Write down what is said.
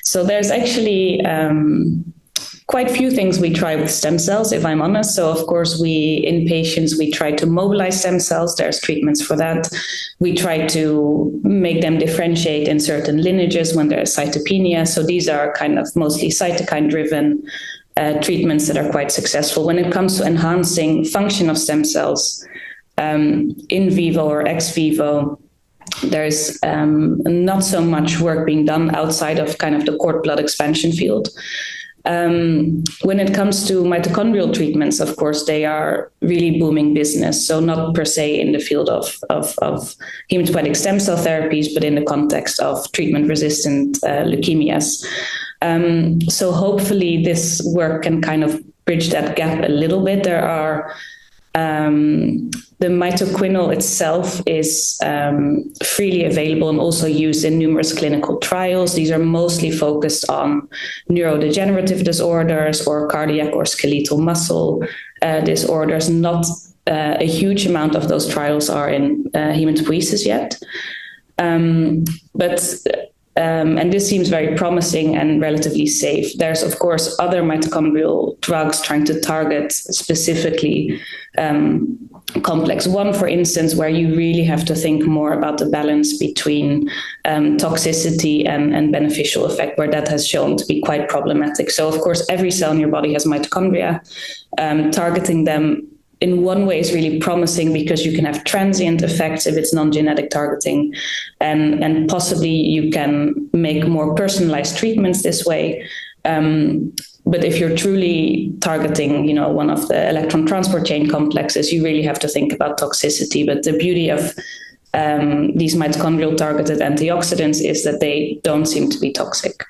So there's actually quite few things we try with stem cells, if I'm honest. So of course, in patients, we try to mobilize stem cells. There's treatments for that. We try to make them differentiate in certain lineages when there's cytopenia. So these are kind of mostly cytokine-driven treatments that are quite successful. When it comes to enhancing function of stem cells, in vivo or ex vivo, there's not so much work being done outside of kind of the cord blood expansion field. When it comes to mitochondrial treatments, of course, they are really booming business. So not per se in the field of hematopoietic stem cell therapies, but in the context of treatment-resistant leukemias. So hopefully this work can kind of bridge that gap a little bit. There are the mitoquinol itself is freely available and also used in numerous clinical trials. These are mostly focused on neurodegenerative disorders or cardiac or skeletal muscle disorders. Not a huge amount of those trials are in hematopoiesis yet. And this seems very promising and relatively safe. There's, of course, other mitochondrial drugs trying to target specifically complex 1, for instance, where you really have to think more about the balance between toxicity and beneficial effect, where that has shown to be quite problematic. So, of course, every cell in your body has mitochondria. Targeting them in one way is really promising because you can have transient effects if it's non-genetic targeting, and possibly you can make more personalized treatments this way. But if you're truly targeting, one of the electron transport chain complexes, you really have to think about toxicity. But the beauty of these mitochondrial targeted antioxidants is that they don't seem to be toxic.